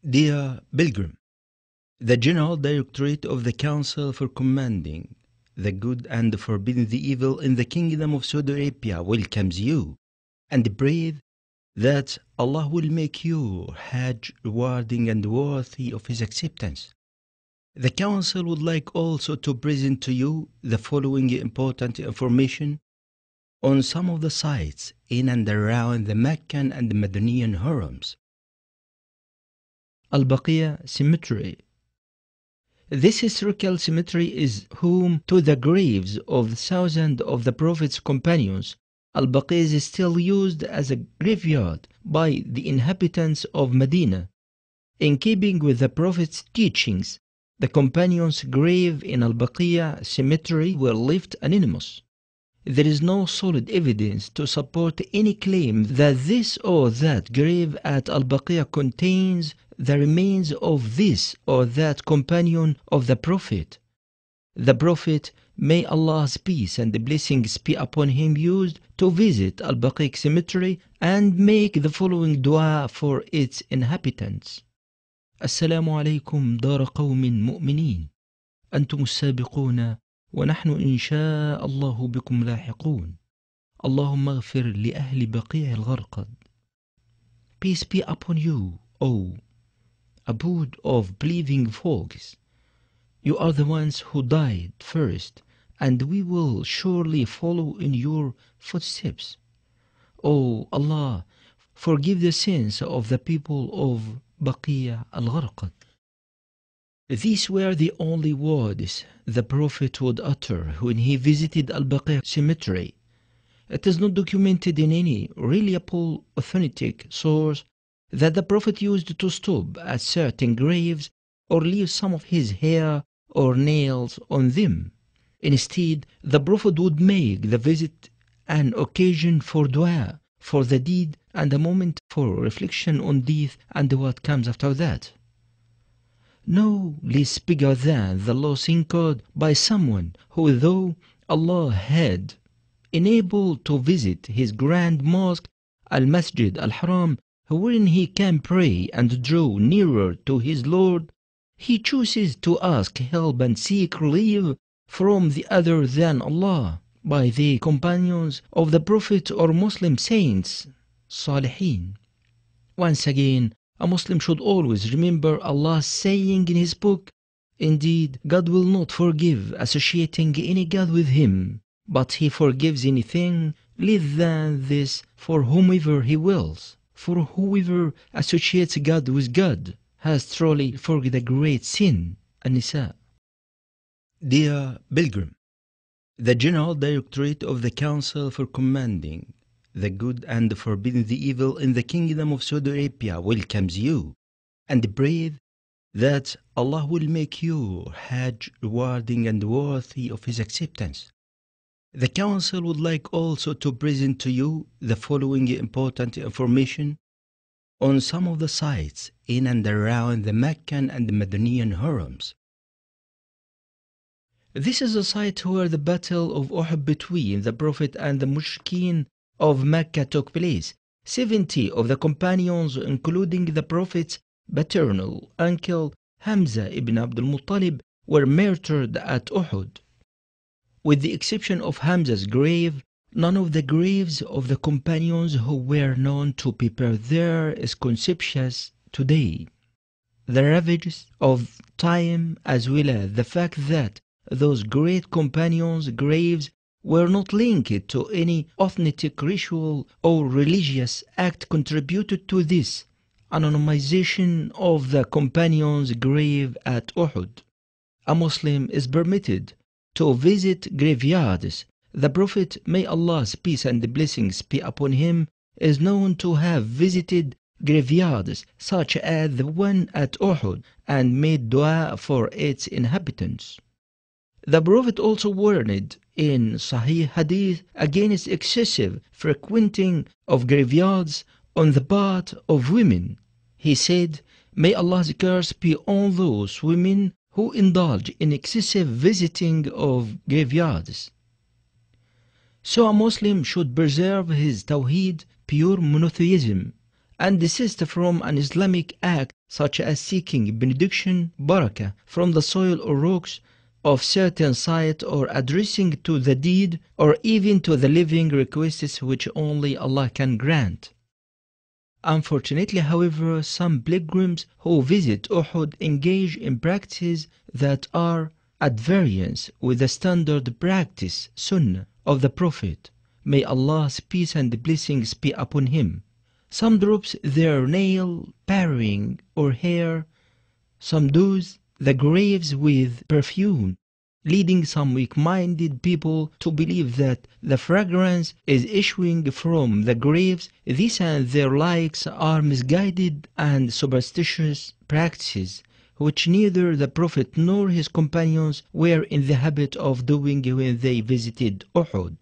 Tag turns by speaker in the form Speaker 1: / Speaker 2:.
Speaker 1: Dear Pilgrim, the General Directorate of the Council for Commanding the Good and Forbidding the Evil in the Kingdom of Saudi Arabia welcomes you and prays that Allah will make your Hajj rewarding and worthy of His acceptance. The Council would like also to present to you the following important information on some of the sites in and around the Meccan and Madanian Harams. Al-Baqiyah Cemetery. This historical cemetery is home to the graves of thousands of the Prophet's companions. Al-Baqiyah is still used as a graveyard by the inhabitants of Medina. In keeping with the Prophet's teachings, the companions' grave in Al-Baqiyah cemetery were left anonymous. There is no solid evidence to support any claim that this or that grave at Al-Baqiyah contains the remains of this or that companion of the Prophet. The Prophet, may Allah's peace and blessings be upon him, used to visit Al-Baqiyah cemetery and make the following dua for its inhabitants. السلام عليكم دار قوم مؤمنين أنتم السابقون ونحن إن شاء الله بكم لاحقون اللهم اغفر لأهل بقيع الغرقد. Peace be upon you, O abode of believing folks. You are the ones who died first, and we will surely follow in your footsteps. O Allah, forgive the sins of the people of Baqiyah al-Gharqad. These were the only words the Prophet would utter when he visited Al-Baqiyah cemetery. It is not documented in any reliable authentic source that the Prophet used to stop at certain graves or leave some of his hair or nails on them. Instead, the Prophet would make the visit an occasion for dua for the deed and a moment for reflection on death and what comes after that. No less bigger than the loss incurred by someone who, though Allah had enabled to visit his grand mosque Al-Masjid Al-Haram, wherein he can pray and draw nearer to his Lord, he chooses to ask help and seek relief from the other than Allah by the companions of the Prophet or Muslim saints, Salihin. Once again, a Muslim should always remember Allah saying in His book, "Indeed, God will not forgive associating any God with Him, but He forgives anything less than this for whomever He wills. For whoever associates God with God has truly forgiven a great sin." An-Nisa. Dear Pilgrim, the General Directorate of the Council for Commanding the Good and Forbidding the Evil in the Kingdom of Saudi Arabia welcomes you and prays that Allah will make your Hajj rewarding and worthy of His acceptance. The Council would like also to present to you the following important information on some of the sites in and around the Meccan and Madanian Harams. This is a site where the Battle of Uhud between the Prophet and the Mushrikeen of Mecca took place. 70 of the companions, including the Prophet's paternal uncle Hamza ibn Abdul Muttalib, were martyred at Uhud. With the exception of Hamza's grave, none of the graves of the companions who were known to be buried there is conspicuous today. The ravages of time, as well as the fact that those great companions' graves were not linked to any authentic ritual or religious act, contributed to this anonymization of the companion's grave at Uhud. A Muslim is permitted to visit graveyards. The Prophet, may Allah's peace and blessings be upon him, is known to have visited graveyards such as the one at Uhud and made dua for its inhabitants. The Prophet also warned in Sahih Hadith against excessive frequenting of graveyards on the part of women. He said, "May Allah's curse be on those women who indulge in excessive visiting of graveyards." So a Muslim should preserve his Tawheed, pure monotheism, and desist from an Islamic act such as seeking benediction, barakah, from the soil or rocks of certain site, or addressing to the dead or even to the living requests which only Allah can grant. Unfortunately, however, some pilgrims who visit Uhud engage in practices that are at variance with the standard practice, sunnah, of the Prophet. May Allah's peace and blessings be upon him. Some drops their nail paring or hair, some douse the graves with perfume, leading some weak-minded people to believe that the fragrance is issuing from the graves. These and their likes are misguided and superstitious practices, which neither the Prophet nor his companions were in the habit of doing when they visited Uhud.